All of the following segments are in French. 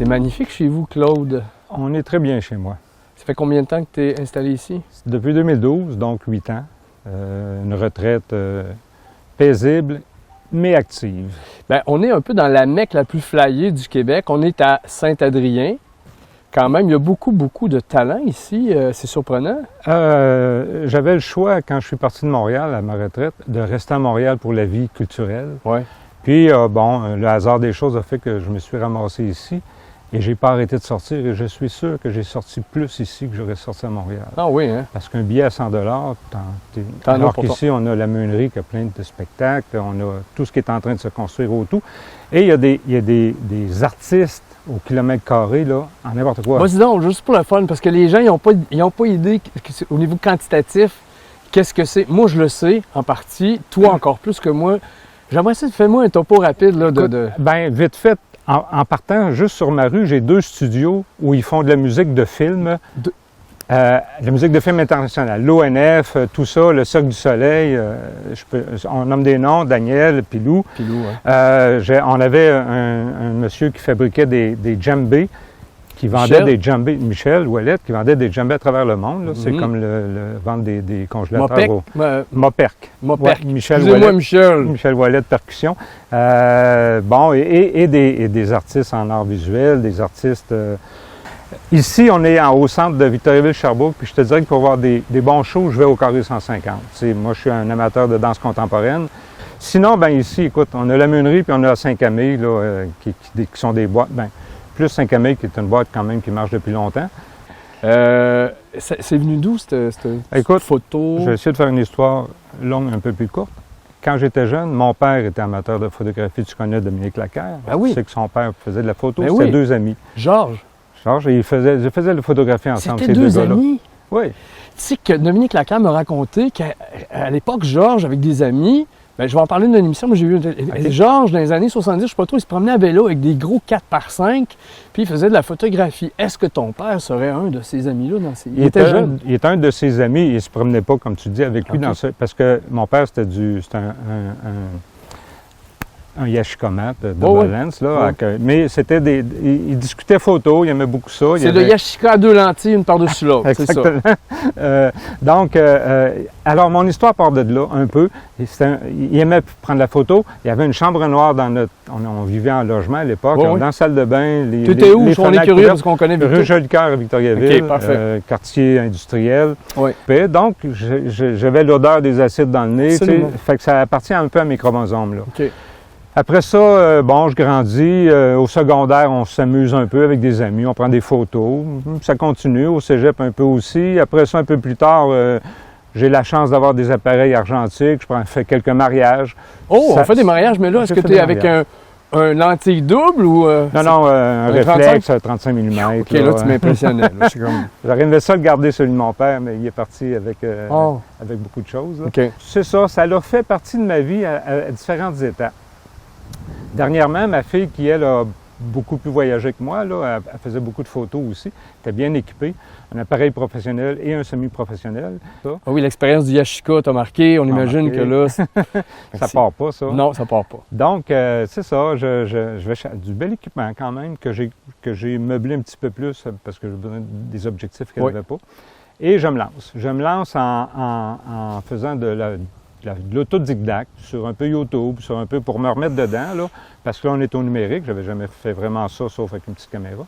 C'est magnifique chez vous, Claude. On est très bien chez moi. Ça fait combien de temps que tu es installé ici? Depuis 2012, donc 8 ans. Une retraite paisible, mais active. Bien, on est un peu dans la Mecque la plus flyée du Québec. On est à Saint-Adrien. Quand même, il y a beaucoup de talent ici. C'est surprenant. J'avais le choix, quand je suis parti de Montréal à ma retraite, de rester à Montréal pour la vie culturelle. Ouais. Puis, le hasard des choses a fait que je me suis ramassé ici et j'ai pas arrêté de sortir. Et je suis sûr que j'ai sorti plus ici que j'aurais sorti à Montréal. Ah oui, hein? Parce qu'un billet à 100 alors qu'ici, on a la meunerie qui a plein de spectacles, on a tout ce qui est en train de se construire autour. Et il y a des artistes au kilomètre carré, là, en n'importe quoi. Vas-y donc, juste pour le fun, parce que les gens, ils n'ont pas idée au niveau quantitatif, qu'est-ce que c'est. Moi, je le sais, en partie. Toi, encore plus que moi. J'aimerais ça, fais-moi un topo rapide, là, Bien, vite fait, en partant, juste sur ma rue, j'ai 2 studios où ils font de la musique de film. La musique de film internationale, l'ONF, tout ça, le Cirque du Soleil, on nomme des noms, Daniel, Pilou. Pilou, ouais. On avait un monsieur qui fabriquait des djembés, qui vendait des djembés, Michel Ouellette, qui vendait des djembés à travers le monde. C'est comme le vendre des congélateurs. Moperc. Moperc. Ouais, Michel Ouellette Percussion. Et des artistes en art visuel, des artistes... Ici, on est au centre de Victoriaville-Sherbrooke, puis je te dirais que pour voir des bons shows, je vais au Carré 150. Moi, je suis un amateur de danse contemporaine. Sinon, bien ici, écoute, on a la meunerie, puis on a Saint-Camille, là, qui sont des boîtes. Bien, plus Saint-Camille, qui est une boîte quand même qui marche depuis longtemps. C'est venu d'où, cette photo? Je vais essayer de faire une histoire longue, un peu plus courte. Quand j'étais jeune, mon père était amateur de photographie. Tu connais Dominique Lacaire? Ben oui. Tu sais que son père faisait de la photo. Ben C'était oui. 2 amis. Georges, je faisais de la photographie ensemble, c'était ces 2 gars-là. amis? Oui. Tu sais que Dominique Lacaire m'a raconté qu'à l'époque, Georges, avec des amis, ben, je vais en parler d'une émission, mais j'ai vu Georges, dans les années 70, je ne sais pas trop, il se promenait à vélo avec des gros 4x5, puis il faisait de la photographie. Est-ce que ton père serait un de ces amis-là? Il était jeune. Il était un de ses amis, il ne se promenait pas, comme tu dis, avec lui, parce que mon père, c'était un yashikomat de balance, là. Mais c'était il discutait photo, il aimait beaucoup ça. C'est le yashika à 2 lentilles, une par-dessus l'autre, c'est ça. Donc, alors mon histoire part de là, un peu. Il aimait prendre la photo. Il y avait une chambre noire dans notre... On vivait en logement à l'époque, dans la salle de bain. Tu étais où? On est curieux parce qu'on connaît Victor. Rue Jolicoeur à Victoriaville, quartier industriel. Oui. Donc, j'avais l'odeur des acides dans le nez. Fait que ça appartient un peu à mes chromosomes, là. Okay. Après ça, je grandis. Au secondaire, on s'amuse un peu avec des amis, on prend des photos. Ça continue. Au cégep un peu aussi. Après ça, un peu plus tard, j'ai la chance d'avoir des appareils argentiques. Je fais quelques mariages. Oh, on fait des mariages, mais là, est-ce que tu es avec un lentille double ou... Non, un réflexe 35 mm. OK, là, tu m'impressionnais. J'aurais aimé ça le garder celui de mon père, mais il est parti avec beaucoup de choses. Okay. C'est ça, ça a fait partie de ma vie à différentes étapes. Dernièrement, ma fille, qui, elle, a beaucoup plus voyagé que moi, là, elle faisait beaucoup de photos aussi, était bien équipée, un appareil professionnel et un semi-professionnel. Ah oui, l'expérience du yashika t'a marqué, on imagine que là... Ça part pas, ça. Non, ça part pas. Donc, c'est ça, je vais du bel équipement quand même, que j'ai meublé un petit peu plus, parce que j'ai besoin des objectifs qu'elle n'avait pas. Et je me lance. Je me lance en faisant de l'autodidacte sur un peu YouTube, sur un peu pour me remettre dedans, là, parce que là, on est au numérique. J'avais jamais fait vraiment ça, sauf avec une petite caméra.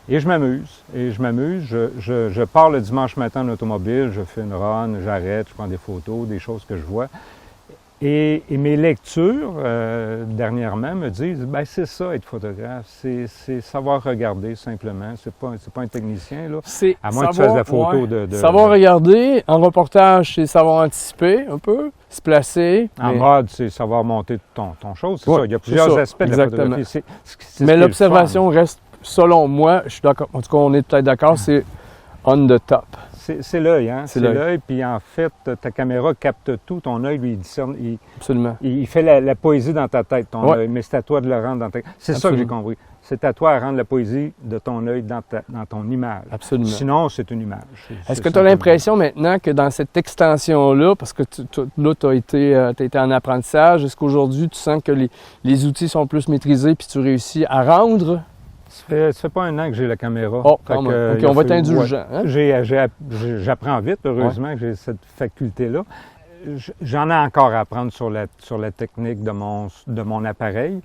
Et je m'amuse. Je pars le dimanche matin en automobile, je fais une run, j'arrête, je prends des photos, des choses que je vois. Et mes lectures, dernièrement, me disent, bien, c'est ça, être photographe. C'est savoir regarder, simplement. C'est pas un technicien, là. À moins que tu fasses de la photo de... Savoir regarder. En reportage, c'est savoir anticiper un peu, se placer. En mode, c'est savoir monter ton chose. C'est ça. Il y a plusieurs aspects de la photographie. Mais l'observation reste, selon moi, je suis d'accord, en tout cas, on est peut-être d'accord, c'est on the top. C'est l'œil, hein? C'est l'œil, puis en fait, ta caméra capte tout, ton œil, lui, il discerne, Absolument. Il fait la poésie dans ta tête, ton œil, mais c'est à toi de le rendre dans ta... C'est ça que j'ai compris. C'est à toi de rendre la poisie de ton œil dans ton image. Absolument. Sinon, c'est une image. Est-ce que tu as l'impression maintenant que dans cette extension-là, parce que là, tu as été en apprentissage, est-ce qu'aujourd'hui, tu sens que les outils sont plus maîtrisés puis tu réussis à rendre Ça fait pas un an que j'ai la caméra. Oh, OK, on va être indulgent. Hein? J'apprends vite, heureusement que j'ai cette faculté-là. J'en ai encore à apprendre sur la technique de mon appareil.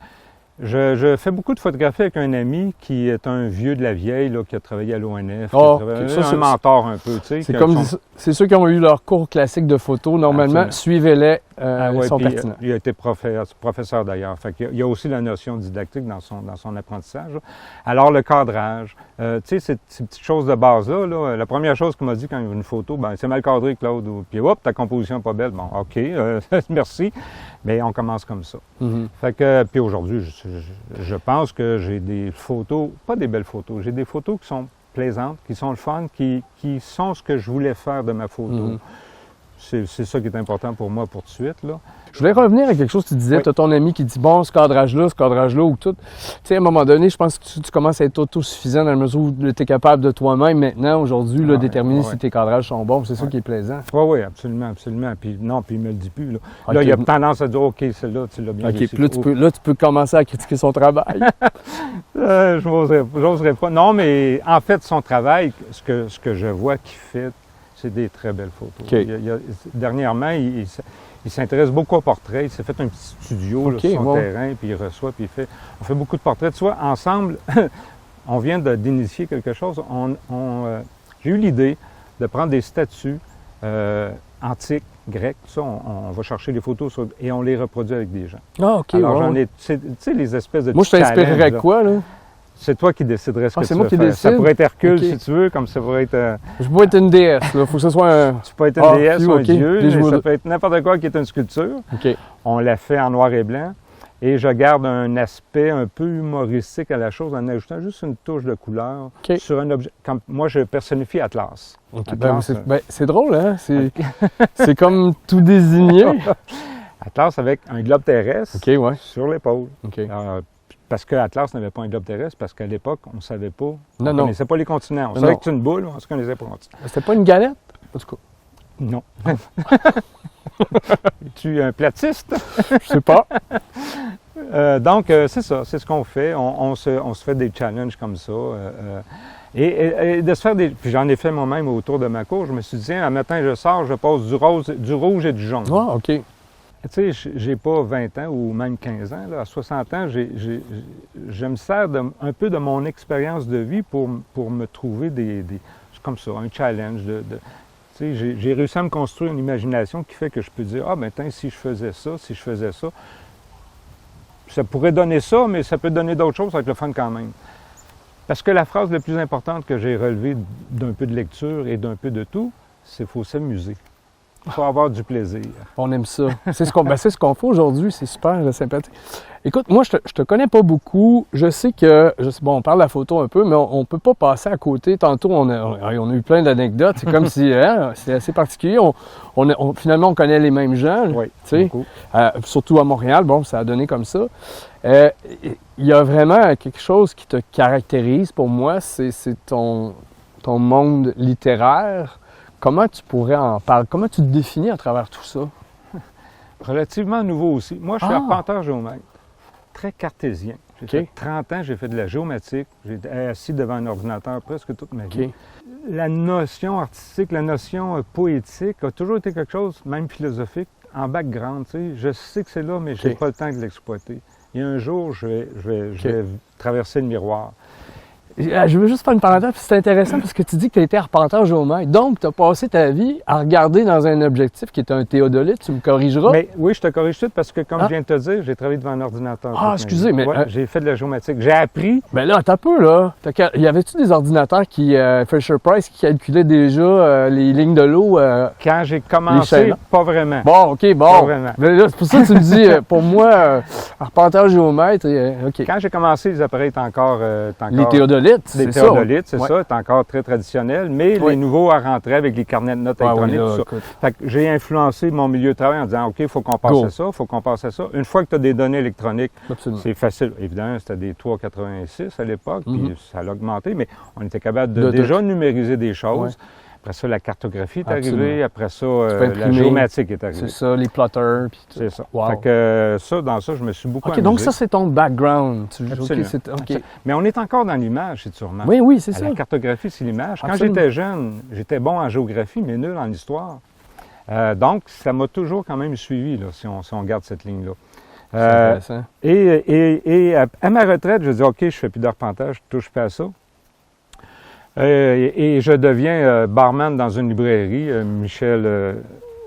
Je fais beaucoup de photographies avec un ami qui est un vieux de la vieille, là, qui a travaillé à l'ONF, un mentor un peu. Tu sais, c'est ceux qui ont eu leur cours classique de photo. Normalement, suivez-les, ils sont pertinents. Il a été professeur d'ailleurs. Il y a aussi la notion didactique dans son apprentissage. Là. Alors, le cadrage, tu sais, ces petites choses de base-là, là, la première chose qu'il m'a dit quand il y a une photo, ben c'est mal cadré, Claude. Puis, hop, ta composition n'est pas belle. Bon, OK, merci. Mais on commence comme ça. Mm-hmm. Puis aujourd'hui, je pense que j'ai des photos, pas des belles photos, j'ai des photos qui sont plaisantes, qui sont le fun, qui sont ce que je voulais faire de ma photo. Mm-hmm. C'est ça qui est important pour moi pour tout de suite, là. Je voulais revenir à quelque chose que tu disais. Oui. Tu as ton ami qui dit, bon, ce cadrage-là, ou tout. Tu sais, à un moment donné, je pense que tu commences à être autosuffisant dans la mesure où tu es capable de toi-même maintenant, aujourd'hui, déterminer si tes cadrages sont bons. C'est ça qui est plaisant. Oui, absolument. Puis non, puis il me le dit plus, là. Okay. Là, il a tendance à dire, OK, celle-là, tu l'as bien réussi. Puis là, tu peux commencer à critiquer son travail. J'oserais pas. Non, mais en fait, son travail, ce que je vois qu'il fait, c'est des très belles photos. Okay. Dernièrement, il s'intéresse beaucoup aux portraits. Il s'est fait un petit studio là, sur son terrain, puis il reçoit, puis on fait beaucoup de portraits. Tu vois, ensemble, on vient d'initier quelque chose. J'ai eu l'idée de prendre des statues antiques, grecques, tout ça. On va chercher les photos et on les reproduit avec des gens. Ah, OK. Alors, j'en ai, tu sais, les espèces de Moi, je t'inspirerais quoi, là? C'est toi qui déciderais ce que tu veux faire. Ça pourrait être Hercule, si tu veux, comme ça pourrait être... Je peux être une déesse, il faut que ce soit un... Tu peux être une déesse ou un dieu, mais ça peut être n'importe quoi qui est une sculpture. On l'a fait en noir et blanc. Et je garde un aspect un peu humoristique à la chose en ajoutant juste une touche de couleur sur un objet. Comme moi, je personnifie Atlas. Atlas c'est drôle, hein? C'est comme tout désigné. Atlas avec un globe terrestre sur l'épaule. Parce que Atlas n'avait pas un globe terrestre, parce qu'à l'époque, on ne savait pas. On ne connaissait pas les continents. On savait que c'était une boule, on ne se connaissait pas les continents. C'était pas une galette, en tout cas? Non. Es-tu un platiste? Je sais pas. Donc, c'est ça, c'est ce qu'on fait. On se fait des challenges comme ça. Et de se faire des... Puis j'en ai fait moi-même autour de ma cour. Je me suis dit, un matin, je sors, je passe du rouge et du jaune. Ah, OK. Tu sais, j'ai pas 20 ans ou même 15 ans. Là. À 60 ans, je me sers un peu de mon expérience de vie pour me trouver comme ça, un challenge. Tu sais, j'ai réussi à me construire une imagination qui fait que je peux dire, ah, ben, si je faisais ça, ça pourrait donner ça, mais ça peut donner d'autres choses avec le fun quand même. Parce que la phrase la plus importante que j'ai relevée d'un peu de lecture et d'un peu de tout, c'est qu'il faut s'amuser. Il faut avoir du plaisir. On aime ça. C'est ce qu'on fait aujourd'hui. C'est super sympathique. Écoute, moi, je te connais pas beaucoup. Je sais que, on parle de la photo un peu, mais on ne peut pas passer à côté. Tantôt, on a eu plein d'anecdotes. C'est comme si, c'est assez particulier. Finalement, on connaît les mêmes gens. Oui, beaucoup. Surtout à Montréal. Bon, ça a donné comme ça. Il y a vraiment quelque chose qui te caractérise pour moi. C'est ton monde littéraire. Comment tu pourrais en parler? Comment tu te définis à travers tout ça? Relativement nouveau aussi. Moi, je suis arpenteur géomètre, très cartésien. J'ai fait 30 ans, j'ai fait de la géomatique. J'étais assis devant un ordinateur presque toute ma vie. La notion artistique, la notion poétique a toujours été quelque chose, même philosophique, en background. Tu sais. Je sais que c'est là, mais je n'ai pas le temps de l'exploiter. Et un jour, je vais traverser le miroir. Je veux juste faire une parenthèse, c'est intéressant parce que tu dis que tu as été arpenteur géomètre. Donc, tu as passé ta vie à regarder dans un objectif qui est un théodolite, tu me corrigeras? Mais oui, je te corrige tout parce que, comme je viens de te dire, j'ai travaillé devant un ordinateur. Ah, excusez, mais... Ouais, j'ai fait de la géomatique. J'ai appris... Mais là, attends un peu, là. Y avait-tu des ordinateurs Fisher-Price, qui calculaient déjà les lignes de l'eau? Quand j'ai commencé, pas vraiment. Bon, OK, bon. Pas vraiment. Mais là, c'est pour ça que tu me dis, pour moi, arpenteur géomètre, OK. Quand j'ai commencé, les appareils étaient encore... Les théodolites. Les théodolites, c'est ça, c'est encore très traditionnel, mais les nouveaux à rentrer avec les carnets de notes électroniques, tout ça. Fait que j'ai influencé mon milieu de travail en disant, OK, il faut qu'on passe à ça, il faut qu'on passe à ça. Une fois que tu as des données électroniques, c'est facile. Évidemment, c'était des 3,86 à l'époque, puis ça a augmenté, mais on était capable de déjà numériser des choses. Après ça, la cartographie est Absolument. arrivée. Après ça, Tu peux la imprimer. géomatique est arrivée. C'est ça, les plotters. Puis tout. C'est ça. Wow. Fait que ça, dans ça, je me suis beaucoup OK, amusé. donc ça, c'est ton background. Absolument. OK. Mais on est encore dans l'image, si tu remarques. Oui, oui, c'est ça. La cartographie, c'est l'image. Quand Absolument. j'étais jeune, j'étais bon en géographie, mais nul en histoire. Donc, ça m'a toujours quand même suivi, là, si on garde cette ligne-là. C'est intéressant. Et à ma retraite, je dis, OK, je fais plus d'arpentage, je touche pas à ça. Et je deviens barman dans une librairie. Michel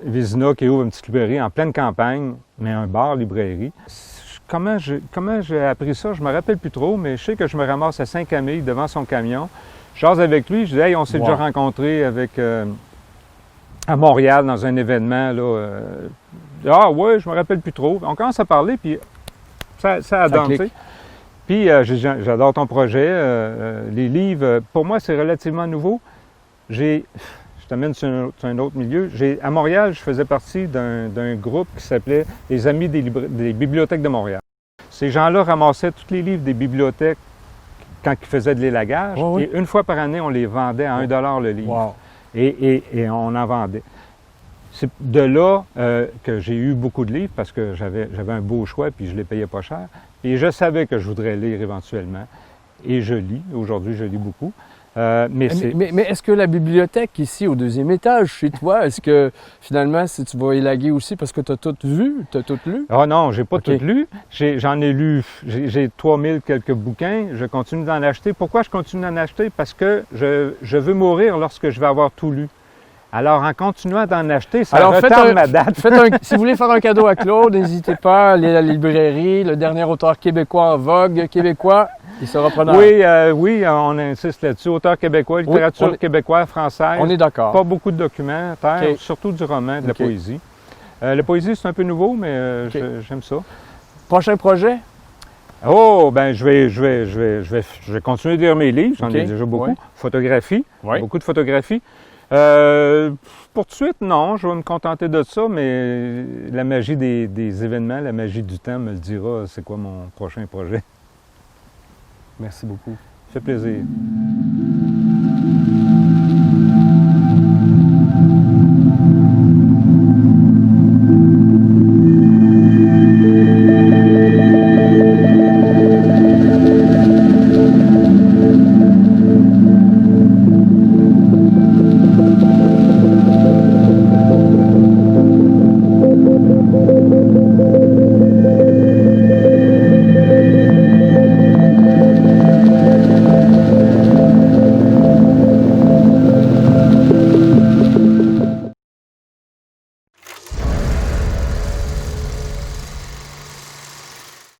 Vizina qui ouvre une petite librairie en pleine campagne, mais un bar-librairie. Comment j'ai appris ça, je me rappelle plus trop, mais je sais que je me ramasse à Saint-Camille devant son camion. Je jase avec lui, je dis, hey, on s'est déjà rencontrés avec, à Montréal dans un événement. Là, ah ouais, je me rappelle plus trop. On commence à parler, puis ça a dansé. Puis j'adore ton projet. Les livres, pour moi, c'est relativement nouveau. Je t'amène sur un autre milieu. À Montréal, je faisais partie d'un groupe qui s'appelait les Amis des Bibliothèques de Montréal. Ces gens-là ramassaient tous les livres des bibliothèques quand ils faisaient de l'élagage. Oh, oui. Et une fois par année, on les vendait à 1 $ le livre. Wow. Et on en vendait. C'est de là que j'ai eu beaucoup de livres parce que j'avais un beau choix puis je les payais pas cher. Et je savais que je voudrais lire éventuellement. Et je lis. Aujourd'hui, je lis beaucoup. Mais est-ce que la bibliothèque ici au 2e étage chez toi, est-ce que finalement, si tu vas élaguer aussi parce que tu as tout vu, tu as tout lu? Ah non, j'ai pas tout lu. J'en ai lu, j'ai 3000 quelques bouquins. Je continue d'en acheter. Pourquoi je continue d'en acheter? Parce que je veux mourir lorsque je vais avoir tout lu. Alors, en continuant d'en acheter, ça retarde ma date. Si vous voulez faire un cadeau à Claude, n'hésitez pas à aller à la librairie. Le dernier auteur québécois en vogue, québécois, il sera preneur. Oui, on insiste là-dessus. Auteur québécois, littérature québécoise, française. On est d'accord. Pas beaucoup de documentaires, surtout du roman, de la poésie. La poésie, c'est un peu nouveau, mais j'aime ça. Prochain projet? Oh, ben je vais continuer de lire mes livres. J'en ai déjà beaucoup. Photographie, beaucoup de photographies. Pour tout de suite, non, je vais me contenter de ça, mais la magie des événements, la magie du temps me le dira, c'est quoi mon prochain projet. Merci beaucoup. Ça fait plaisir.